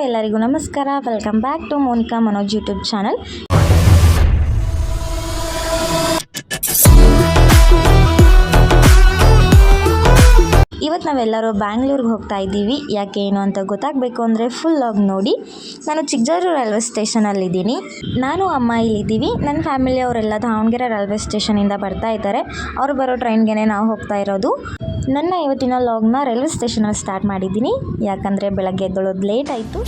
ಎಲ್ಲರಿಗೂ ನಮಸ್ಕಾರ. Welcome back to Monika Manoj YouTube channel. ಇವತ್ತು ನಾವೆಲ್ಲರೂ ಬ್ಯಾಂಗ್ಳೂರ್ಗೆ ಹೋಗ್ತಾ ಇದ್ದೀವಿ. ಯಾಕೆ ಏನು ಅಂತ ಗೊತ್ತಾಗಬೇಕು ಅಂದರೆ ಫುಲ್ ಆಗಿ ನೋಡಿ. ನಾನು ಚಿಕ್ಕಜಾರು ರೈಲ್ವೆ ಸ್ಟೇಷನಲ್ಲಿದ್ದೀನಿ. ನಾನು ಅಮ್ಮ ಇಲ್ಲಿದ್ದೀವಿ. ನನ್ನ ಫ್ಯಾಮಿಲಿಯವರೆಲ್ಲ ದಾವಣಗೆರೆ ರೈಲ್ವೆ ಸ್ಟೇಷನಿಂದ ಬರ್ತಾ ಇದ್ದಾರೆ. ಅವರು ಬರೋ ಟ್ರೈನ್ಗೆ ನಾವು ಹೋಗ್ತಾ ಇರೋದು. ನನ್ನ ಇವತ್ತಿನ ಲಾಗ್ನ ರೈಲ್ವೆ ಸ್ಟೇಷನಲ್ಲಿ ಸ್ಟಾರ್ಟ್ ಮಾಡಿದ್ದೀನಿ. ಯಾಕಂದರೆ ಬೆಳಗ್ಗೆ ಎದ್ದೊಳೋದು ಲೇಟ್ ಆಯಿತು.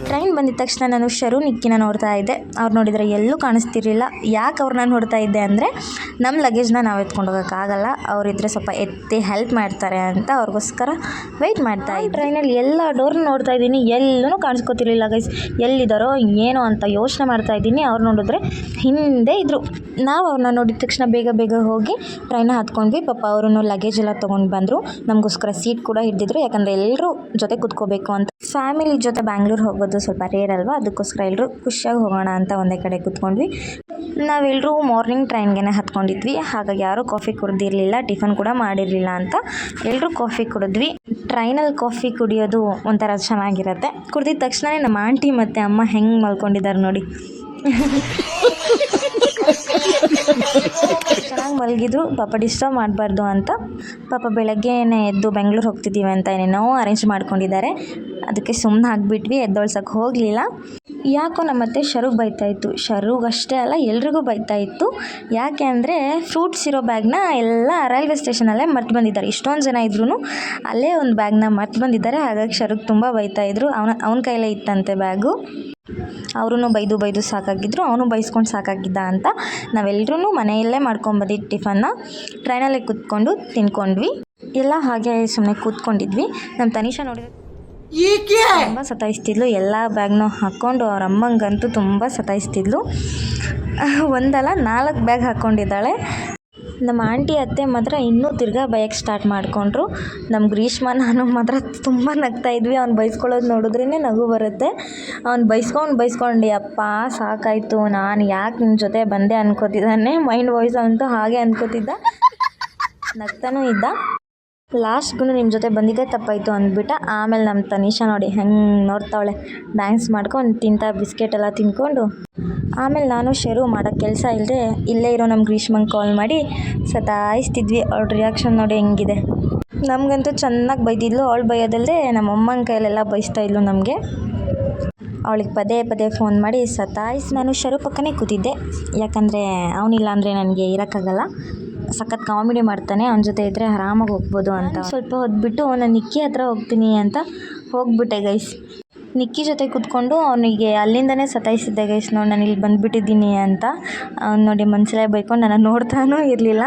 ಟ್ರೈನ್ ಬಂದಿದ ತಕ್ಷಣ ನಾನು ಶರು ನಿಕ್ಕಿನ ನೋಡ್ತಾ ಇದ್ದೆ. ಅವ್ರು ನೋಡಿದರೆ ಎಲ್ಲೂ ಕಾಣಿಸ್ತಿರ್ಲಿಲ್ಲ. ಯಾಕೆ ಅವ್ರನ್ನ ನೋಡ್ತಾ ಇದ್ದೆ ಅಂದರೆ ನಮ್ಮ ಲಗೇಜ್ನ ನಾವು ಎತ್ಕೊಂಡು ಹೋಗೋಕ್ಕಾಗಲ್ಲ, ಅವರಿದ್ದರೆ ಸ್ವಲ್ಪ ಎತ್ತಿ ಹೆಲ್ಪ್ ಮಾಡ್ತಾರೆ ಅಂತ ಅವ್ರಿಗೋಸ್ಕರ ವೆಯ್ಟ್ ಮಾಡ್ತಾ ಇದ್ದೆ. ಟ್ರೈನಲ್ಲಿ ಎಲ್ಲ ಡೋರ್ನ ನೋಡ್ತಾ ಇದ್ದೀನಿ, ಎಲ್ಲೂ ಕಾಣಿಸ್ಕೊತಿರ್ಲಿಲ್ಲ ಗೈಸ್. ಎಲ್ಲಿದ್ದಾರೋ ಏನೋ ಅಂತ ಯೋಚನೆ ಮಾಡ್ತಾ ಇದ್ದೀನಿ. ಅವ್ರು ನೋಡಿದ್ರೆ ಹಿಂದೆ ಇದ್ದರು. ನಾವು ಅವ್ರನ್ನ ನೋಡಿದ ತಕ್ಷಣ ಬೇಗ ಬೇಗ ಹೋಗಿ ಟ್ರೈನ ಹತ್ಕೊಂಡ್ವಿ. ಪಾಪ ಅವರು ಲಗೇಜ್ ಎಲ್ಲ ತೊಗೊಂಡು ಬಂದರು. ನಮಗೋಸ್ಕರ ಸೀಟ್ ಕೂಡ ಹಿಡಿದಿದ್ರು. ಯಾಕಂದರೆ ಎಲ್ಲರೂ ಜೊತೆ ಕೂತ್ಕೋಬೇಕು ಅಂತ. ಫ್ಯಾಮಿಲಿ ಜೊತೆ ಬ್ಯಾಂಗ್ಳೂರ್ ಹೋಗೋದು ಸ್ವಲ್ಪ ರೇರ್ ಅಲ್ವಾ, ಅದಕ್ಕೋಸ್ಕರ ಎಲ್ಲರೂ ಖುಷಿಯಾಗಿ ಹೋಗೋಣ ಅಂತ ಒಂದೇ ಕಡೆ ಕೂತ್ಕೊಂಡ್ವಿ. ನಾವೆಲ್ಲರೂ ಮಾರ್ನಿಂಗ್ ಟ್ರೈನ್ಗೆ ಹತ್ಕೊಂಡಿದ್ವಿ. ಹಾಗಾಗಿ ಯಾರೂ ಕಾಫಿ ಕುಡ್ದಿರಲಿಲ್ಲ, ಟಿಫನ್ ಕೂಡ ಮಾಡಿರಲಿಲ್ಲ ಅಂತ ಎಲ್ಲರೂ ಕಾಫಿ ಕುಡಿದ್ವಿ. ಟ್ರೈನಲ್ಲಿ ಕಾಫಿ ಕುಡಿಯೋದು ಒಂಥರ ಚೆನ್ನಾಗಿರುತ್ತೆ. ಕುಡಿದ ತಕ್ಷಣ ನಮ್ಮ ಆಂಟಿ ಮತ್ತು ಅಮ್ಮ ಹೆಂಗೆ ಮಲ್ಕೊಂಡಿದ್ದಾರೆ ನೋಡಿ. ಚೆನ್ನಾಗಿ ಮಲಗಿದ್ರು. ಪಾಪ ಡಿಸ್ಟರ್ಬ್ ಮಾಡಬಾರ್ದು ಅಂತ ಪಾಪ ಬೆಳಗ್ಗೆನೇ ಎದ್ದು ಬೆಂಗಳೂರು ಹೋಗ್ತಿದ್ದೀವಿ ಅಂತ ಏನೇನೋ ಅರೇಂಜ್ ಮಾಡ್ಕೊಂಡಿದ್ದಾರೆ. ಅದಕ್ಕೆ ಸುಮ್ಮನೆ ಆಗಿಬಿಟ್ವಿ, ಎದ್ದೊಳ್ಸೋಕ್ಕೆ ಹೋಗಲಿಲ್ಲ. ಯಾಕೋ ನಮ್ಮತ್ತೆ ಶರುಗ್ ಬೈತಾಯಿತ್ತು. ಶರುಗಷ್ಟೇ ಅಲ್ಲ, ಎಲ್ರಿಗೂ ಬೈತಾಯಿತ್ತು. ಯಾಕೆ ಅಂದರೆ ಫ್ರೂಟ್ಸ್ ಇರೋ ಬ್ಯಾಗ್ನ ಎಲ್ಲ ರೈಲ್ವೆ ಸ್ಟೇಷನಲ್ಲೇ ಮರ್ತು ಬಂದಿದ್ದಾರೆ. ಇಷ್ಟೊಂದು ಜನ ಇದ್ರೂ ಅಲ್ಲೇ ಒಂದು ಬ್ಯಾಗ್ನ ಮರ್ತು ಬಂದಿದ್ದಾರೆ. ಹಾಗಾಗಿ ಶರುಗ್ ತುಂಬ ಬೈತಾಯಿದ್ರು. ಅವನ ಕೈಲೇ ಇತ್ತಂತೆ ಬ್ಯಾಗು. ಅವರೂ ಬೈದು ಸಾಕಾಗಿದ್ರು, ಅವನು ಬೈಸ್ಕೊಂಡು ಸಾಕಾಗಿದ್ದ ಅಂತ ನಾವೆಲ್ಲರೂ ಮನೆಯಲ್ಲೇ ಮಾಡ್ಕೊಂಬಂದಿದ್ದು ಟಿಫನ್ನ ಟ್ರೈನಲ್ಲೇ ಕೂತ್ಕೊಂಡು ತಿನ್ಕೊಂಡ್ವಿ. ಎಲ್ಲ ಹಾಗೆ ಸುಮ್ಮನೆ ಕೂತ್ಕೊಂಡಿದ್ವಿ. ನಮ್ಮ ತನಿಷಾ ನೋಡಿದ್ರೆ ತುಂಬ ಸತಾಯಿಸ್ತಿದ್ಲು. ಎಲ್ಲ ಬ್ಯಾಗ್ನೂ ಹಾಕ್ಕೊಂಡು ಅವ್ರ ಅಮ್ಮಂಗಂತೂ ತುಂಬ ಸತಾಯಿಸ್ತಿದ್ಲು. ಒಂದಲ್ಲ 4 ಬ್ಯಾಗ್ ಹಾಕ್ಕೊಂಡಿದ್ದಾಳೆ. ನಮ್ಮ ಆಂಟಿ ಅತ್ತೆ ಮಾತ್ರ ಇನ್ನೂ ತಿರ್ಗಾ ಬೈಯಕ್ಕೆ ಸ್ಟಾರ್ಟ್ ಮಾಡಿಕೊಂಡ್ರು. ನಮ್ಮ ಗ್ರೀಷ್ಮ ನಾನು ಮಾತ್ರ ತುಂಬ ನಗ್ತಾ ಇದ್ವಿ. ಅವ್ನು ಬೈಸ್ಕೊಳ್ಳೋದು ನೋಡಿದ್ರೇ ನಗು ಬರುತ್ತೆ. ಅವ್ನು ಬೈಸ್ಕೊಂಡು ಅಪ್ಪ ಸಾಕಾಯಿತು, ನಾನು ಯಾಕೆ ನಿಮ್ಮ ಜೊತೆ ಬಂದೆ ಅನ್ಕೋತಿದ್ದಾನೆ. ಮೈಂಡ್ ವಾಯ್ಸ್ ಅಂತೂ ಹಾಗೆ ಅನ್ಕೋತಿದ್ದ, ನಗ್ತಾನೂ ಇದ್ದ. ಲಾಸ್ಟ್ಗೂ ನಿಮ್ಮ ಜೊತೆ ಬಂದಿದ್ದೇ ತಪ್ಪಾಯಿತು ಅಂದ್ಬಿಟ್ಟ. ಆಮೇಲೆ ನಮ್ಮ ತನಿಷಾ ನೋಡಿ ಹೆಂಗೆ ನೋಡ್ತಾವಳೆ, ಡ್ಯಾನ್ಸ್ ಮಾಡ್ಕೊಂಡು ತಿಂತಾ ಬಿಸ್ಕೆಟ್ ಎಲ್ಲ ತಿನ್ಕೊಂಡು. ಆಮೇಲೆ ನಾನು ಶರು ಮಾಡೋಕ್ಕೆ ಕೆಲಸ ಇಲ್ಲದೆ ಇಲ್ಲೇ ಇರೋ ನಮ್ಮ ಗ್ರೀಷ್ಮಂಗೆ ಕಾಲ್ ಮಾಡಿ ಸತಾಯಿಸ್ತಿದ್ವಿ. ಅವಳ ರಿಯಾಕ್ಷನ್ ನೋಡಿ ಹೆಂಗಿದೆ. ನಮಗಂತೂ ಚೆನ್ನಾಗಿ ಬೈದಿದ್ಲು. ಅವಳು ಬೈಯೋದಲ್ಲದೆ ನಮ್ಮ ಅಮ್ಮನ ಕೈಲೆಲ್ಲ ಬೈಸ್ತಾ ಇದ್ಲು ನಮಗೆ. ಅವಳಿಗೆ ಪದೇ ಪದೇ ಫೋನ್ ಮಾಡಿ ಸತಾಯಿಸಿ ನಾನು ಶರು ಪಕ್ಕನೇ ಕೂತಿದ್ದೆ. ಯಾಕಂದರೆ ಅವನಿಲ್ಲ ಅಂದರೆ ನನಗೆ ಇರೋಕ್ಕಾಗಲ್ಲ. ಸಖತ್ ಕಾಮಿಡಿ ಮಾಡ್ತಾನೆ, ಅವನ ಜೊತೆ ಇದ್ದರೆ ಆರಾಮಾಗಿ ಹೋಗ್ಬೋದು ಅಂತ. ಸ್ವಲ್ಪ ಹೊದ್ಬಿಟ್ಟು ನಾನು ನಿಕ್ಕಿ ಹತ್ರ ಹೋಗ್ತೀನಿ ಅಂತ ಹೋಗ್ಬಿಟ್ಟೆ ಗೈಸ್. ನಿಕ್ಕಿ ಜೊತೆ ಕೂತ್ಕೊಂಡು ಅವನಿಗೆ ಅಲ್ಲಿಂದನೇ ಸತಾಯಿಸಿದ್ದೆ ಗೈಸ್. ನೋಡಿ ನಾನು ಇಲ್ಲಿ ಬಂದುಬಿಟ್ಟಿದ್ದೀನಿ ಅಂತ. ಅವ್ನು ನೋಡಿ ಮನಸಲ್ಲೇ ಬೈಕೊಂಡು ನನ್ನ ನೋಡ್ತಾನೂ ಇರಲಿಲ್ಲ,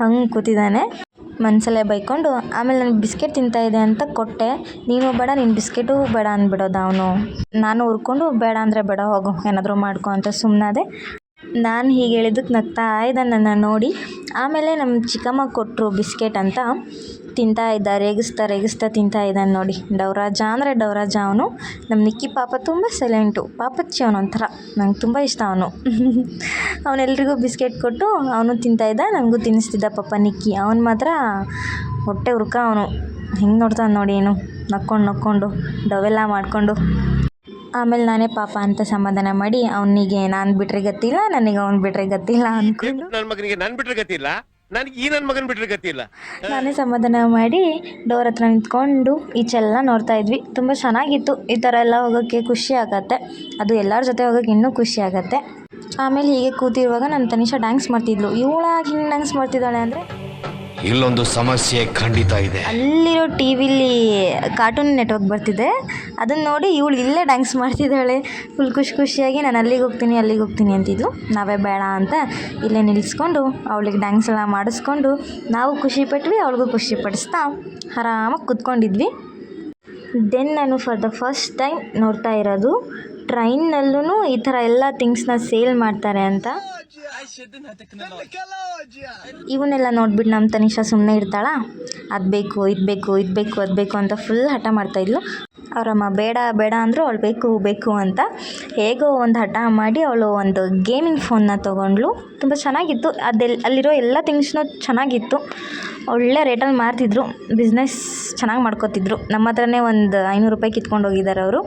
ಹಂಗೆ ಕೂತಿದ್ದಾನೆ ಮನಸಲ್ಲೇ ಬೈಕೊಂಡು. ಆಮೇಲೆ ನನಗೆ ಬಿಸ್ಕೆಟ್ ತಿಂತಾಯಿದೆ ಅಂತ ಕೊಟ್ಟೆ. ನೀನು ಬೇಡ, ನಿನ್ನ ಬಿಸ್ಕೆಟು ಬೇಡ ಅಂದ್ಬಿಡೋದು ಅವನು. ನಾನು ಹುರ್ಕೊಂಡು ಬೇಡ ಅಂದರೆ ಬೇಡ ಹೋಗು ಏನಾದರೂ ಮಾಡ್ಕೊ ಅಂತ ಸುಮ್ಮನಾದೆ. ನಾನು ಹೀಗೆ ಹೇಳಿದ್ದಕ್ಕೆ ನಗ್ತಾ ಇದ್ದ ನನ್ನ ನೋಡಿ. ಆಮೇಲೆ ನಮ್ಮ ಚಿಕ್ಕಮ್ಮ ಕೊಟ್ಟರು ಬಿಸ್ಕೆಟ್ ಅಂತ ತಿಂತಾ ಇದ್ದ. ರೇಗಿಸ್ತಾ ತಿಂತಾ ಇದ್ದಾನೆ ನೋಡಿ. ಡೌರಾಜ ಅಂದರೆ ಡೌರಾಜ ಅವನು. ನಮ್ಮ ನಿಕ್ಕಿ ಪಾಪ ತುಂಬ ಸೈಲೆಂಟು, ಪಾಪಚ್ಚಿ ಅವನು ಒಂಥರ. ನಂಗೆ ತುಂಬ ಇಷ್ಟ ಅವನು. ಅವನೆಲ್ರಿಗೂ ಬಿಸ್ಕೆಟ್ ಕೊಟ್ಟು ಅವನು ತಿಂತಾಯಿದ್ದ, ನನಗೂ ತಿನ್ನಿಸ್ತಿದ್ದ ಪಾಪ ನಿಕ್ಕಿ. ಅವನು ಮಾತ್ರ ಹೊಟ್ಟೆ ಹುರ್ಕ ಅವನು. ಹೆಂಗೆ ನೋಡ್ತಾನೆ ನೋಡಿ, ಏನು ನಕ್ಕೊಂಡು ಡವೆಲ್ಲ ಮಾಡಿಕೊಂಡು. ಆಮೇಲೆ ನಾನೇ ಪಾಪ ಅಂತ ಸಮಾಧಾನ ಮಾಡಿ ಅವನಿಗೆ ನಾನು ಬಿಟ್ಟರೆ ಗತಿಲ್ಲ, ನನಗೆ ಅವ್ನು ಬಿಟ್ಟರೆ ಗತಿಲ್ಲ ಅಂದ್ಕೊಂಡು ನಾನೇ ಸಮಾಧಾನ ಮಾಡಿ ಡೋರ್ ಹತ್ರ ನಿಂತ್ಕೊಂಡು ಈಚೆಲ್ಲ ನೋಡ್ತಾ ಇದ್ವಿ. ತುಂಬ ಚೆನ್ನಾಗಿತ್ತು. ಈ ಥರ ಎಲ್ಲ ಹೋಗೋಕ್ಕೆ ಖುಷಿ ಆಗತ್ತೆ. ಅದು ಎಲ್ಲರ ಜೊತೆ ಹೋಗೋಕ್ಕೆ ಇನ್ನೂ ಖುಷಿ ಆಗತ್ತೆ. ಆಮೇಲೆ ಹೀಗೆ ಕೂತಿರುವಾಗ ನನ್ನ ತನಿಷಾ ಡ್ಯಾನ್ಸ್ ಮಾಡ್ತಿದ್ಲು. ಇವಳಾಗಿ ಹಿಂಗೆ ಡ್ಯಾನ್ಸ್ ಮಾಡ್ತಿದ್ದಾಳೆ ಅಂದರೆ ಇಲ್ಲೊಂದು ಸಮಸ್ಯೆ ಖಂಡಿತ ಇದೆ. ಅಲ್ಲಿರೋ ಟಿ ವಿಲಿ ಕಾರ್ಟೂನ್ ನೆಟ್ವರ್ಕ್ ಬರ್ತಿದೆ, ಅದನ್ನು ನೋಡಿ ಇವಳು ಇಲ್ಲೇ ಡ್ಯಾನ್ಸ್ ಮಾಡ್ತಿದ್ದಾಳೆ. ಫುಲ್ ಖುಷಿಯಾಗಿ ನಾನು ಅಲ್ಲಿಗೆ ಹೋಗ್ತೀನಿ ಅಂತಿದ್ಲು. ನಾವೇ ಬೇಡ ಅಂತ ಇಲ್ಲೇ ನಿಲ್ಲಿಸ್ಕೊಂಡು ಅವಳಿಗೆ ಡ್ಯಾನ್ಸ್ ಎಲ್ಲ ಮಾಡಿಸ್ಕೊಂಡು ನಾವು ಖುಷಿ ಪಟ್ವಿ, ಅವಳಿಗೂ ಖುಷಿ ಪಡಿಸ್ತಾ ಆರಾಮಾಗಿ ಕೂತ್ಕೊಂಡಿದ್ವಿ. ದೆನ್ ನಾನು ಫಾರ್ ದ ಫಸ್ಟ್ ಟೈಮ್ ನೋಡ್ತಾ ಇರೋದು ಟ್ರೈನ್ನಲ್ಲೂ ಈ ಥರ ಎಲ್ಲ ಥಿಂಗ್ಸ್ನ ಸೇಲ್ ಮಾಡ್ತಾರೆ ಅಂತ. ಇವನ್ನೆಲ್ಲ ನೋಡ್ಬಿಟ್ಟು ನಮ್ಮ ತನಿಷಾ ಸುಮ್ಮನೆ ಇರ್ತಾಳ. ಅದು ಬೇಕು ಇದು ಬೇಕು ಅಂತ ಫುಲ್ ಹಠ ಮಾಡ್ತಾಯಿದ್ಲು. ಅವರಮ್ಮ ಬೇಡ ಅಂದರು, ಅವಳು ಬೇಕು ಅಂತ ಹೇಗೋ ಒಂದು ಹಠ ಮಾಡಿ ಅವಳು ಒಂದು ಗೇಮಿಂಗ್ ಫೋನ್ನ ತೊಗೊಂಡ್ಳು. ತುಂಬ ಚೆನ್ನಾಗಿತ್ತು. ಅಲ್ಲಿರೋ ಎಲ್ಲ ಥಿಂಗ್ಸ್ನೂ ಚೆನ್ನಾಗಿತ್ತು. ಒಳ್ಳೆ ರೇಟಲ್ಲಿ ಮಾರ್ತಿದ್ರು, ಬಿಸ್ನೆಸ್ ಚೆನ್ನಾಗಿ ಮಾಡ್ಕೋತಿದ್ರು. ನಮ್ಮ ಹತ್ರನೇ ಒಂದು 500 ರೂಪಾಯಿ ಕಿತ್ಕೊಂಡು ಹೋಗಿದ್ದಾರೆ ಅವರು.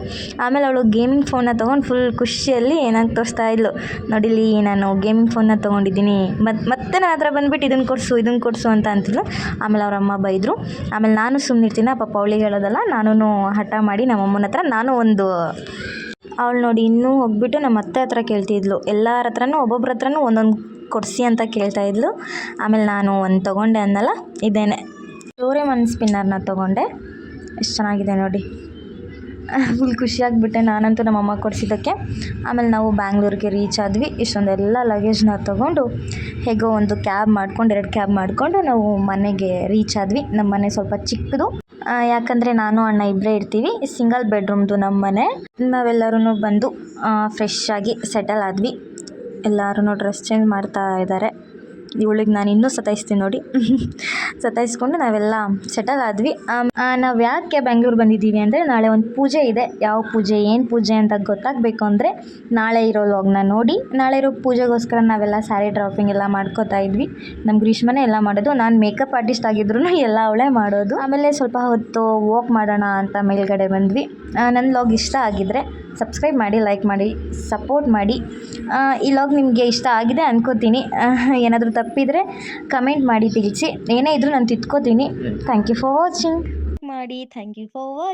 ಆಮೇಲೆ ಅವಳು ಗೇಮಿಂಗ್ ಫೋನ್ನ ತೊಗೊಂಡು ಫುಲ್ ಖುಷಿಯಲ್ಲಿ ನಂಗೆ ತೋರಿಸ್ತಾ ಇದ್ಲು, ನೋಡಿಲಿ ನಾನು ಗೇಮಿಂಗ್ ಫೋನ್ನ ತೊಗೊಂಡಿದ್ದೀನಿ, ಮತ್ತೆ ನನ್ನ ಹತ್ರ ಬಂದುಬಿಟ್ಟು ಇದನ್ನು ಕೊಡಿಸು ಅಂತ ಅಂತಿದ್ಲು. ಆಮೇಲೆ ಅವ್ರ ಅಮ್ಮ ಬೈದರು. ಆಮೇಲೆ ನಾನು ಸುಮ್ಮನಿರ್ತೀನಿ, ಪಾಪ ಅವಳಿಗೆ ಹೇಳೋದಲ್ಲ, ನಾನು ಹಠ ಮಾಡಿ ನಮ್ಮಮ್ಮನ ಹತ್ರ ನಾನು ಒಂದು ಅವಳು ನೋಡಿ ಇನ್ನೂ ಹೋಗ್ಬಿಟ್ಟು ನಮ್ಮ ಅತ್ತೆ ಹತ್ರ ಕೇಳ್ತಿದ್ಲು, ಎಲ್ಲರ ಹತ್ರನೂ ಒಬ್ಬೊಬ್ರ ಹತ್ರನೂ ಒಂದೊಂದು ಕೊಡಿಸಿ ಅಂತ ಕೇಳ್ತಾ ಇದ್ಲು. ಆಮೇಲೆ ನಾನು ಒಂದು ತೊಗೊಂಡೆ ಅನ್ನಲ್ಲ, ಇದೇನೆ ಡೋರೆಮಾನ್ ಸ್ಪಿನ್ನರ್ನ ತೊಗೊಂಡೆ. ಎಷ್ಟು ಚೆನ್ನಾಗಿದೆ ನೋಡಿ, ಫುಲ್ ಖುಷಿಯಾಗಿಬಿಟ್ಟೆ ನಾನಂತೂ ನಮ್ಮಮ್ಮ ಕೊಡಿಸಿದ್ದಕ್ಕೆ. ಆಮೇಲೆ ನಾವು ಬ್ಯಾಂಗ್ಳೂರಿಗೆ ರೀಚ್ ಆದ್ವಿ. ಇಷ್ಟೊಂದೆಲ್ಲ ಲಗೇಜ್ನ ತೊಗೊಂಡು ಹೇಗೋ ಒಂದು ಕ್ಯಾಬ್ ಮಾಡ್ಕೊಂಡು 2 ಕ್ಯಾಬ್ ಮಾಡಿಕೊಂಡು ನಾವು ಮನೆಗೆ ರೀಚ್ ಆದ್ವಿ. ನಮ್ಮ ಮನೆ ಸ್ವಲ್ಪ ಚಿಕ್ಕದು, ಯಾಕಂದರೆ ನಾನು ಅಣ್ಣ ಇಬ್ಬರೇ ಇರ್ತೀವಿ. ಸಿಂಗಲ್ ಬೆಡ್ರೂಮ್ದು ನಮ್ಮ ಮನೆ. ನಾವೆಲ್ಲರೂ ಬಂದು ಫ್ರೆಶ್ ಆಗಿ ಸೆಟಲ್ ಆದ್ವಿ. ಎಲ್ಲರೂ ಡ್ರೆಸ್ ಚೇಂಜ್ ಮಾಡ್ತಾ ಇದ್ದಾರೆ. ಇವಳಿಗೆ ನಾನು ಇನ್ನೂ ಸತಾಯಿಸ್ತೀನಿ ನೋಡಿ. ಸತಾಯಿಸ್ಕೊಂಡು ನಾವೆಲ್ಲ ಸೆಟಲ್ ಆದ್ವಿ. ನಾವು ಯಾಕೆ ಬೆಂಗಳೂರು ಬಂದಿದ್ದೀವಿ ಅಂದರೆ ನಾಳೆ ಒಂದು ಪೂಜೆ ಇದೆ. ಯಾವ ಪೂಜೆ, ಏನು ಪೂಜೆ ಅಂತ ಗೊತ್ತಾಗಬೇಕು ಅಂದರೆ ನಾಳೆ ಇರೋ ವ್ಲಾಗ್ನ ನೋಡಿ. ನಾಳೆ ಇರೋ ಪೂಜೆಗೋಸ್ಕರ ನಾವೆಲ್ಲ ಸ್ಯಾರಿ ಡ್ರಾಪಿಂಗ್ ಎಲ್ಲ ಮಾಡ್ಕೋತಾ ಇದ್ವಿ. ನಮ್ಮ ಗ್ರೀಷ್ಮನೇ ಎಲ್ಲ ಮಾಡೋದು, ನಾನು ಮೇಕಪ್ ಆರ್ಟಿಸ್ಟ್ ಆಗಿದ್ರು ಎಲ್ಲ ಅವಳೇ ಮಾಡೋದು. ಆಮೇಲೆ ಸ್ವಲ್ಪ ಹೊತ್ತು ವಾಕ್ ಮಾಡೋಣ ಅಂತ ಮೇಲ್ಗಡೆ ಬಂದ್ವಿ. ನನ್ನ ವ್ಲಾಗ್ ಇಷ್ಟ ಆಗಿದ್ದರೆ ಸಬ್ಸ್ಕ್ರೈಬ್ ಮಾಡಿ, ಲೈಕ್ ಮಾಡಿ, ಸಪೋರ್ಟ್ ಮಾಡಿ. ಈ ವ್ಲಾಗ್ ನಿಮಗೆ ಇಷ್ಟ ಆಗಿದೆ ಅನ್ಕೋತೀನಿ. ಏನಾದರೂ ತಪ್ಪಿದರೆ ಕಮೆಂಟ್ ಮಾಡಿ ತಿಳಿಸಿ. ಏನೇ ಇದ್ದರೂ ನಾನು ತಿದ್ಕೋತೀನಿ. ಥ್ಯಾಂಕ್ ಯು ಫಾರ್ ವಾಚಿಂಗ್ ಮಾಡಿ. Thank you for watching.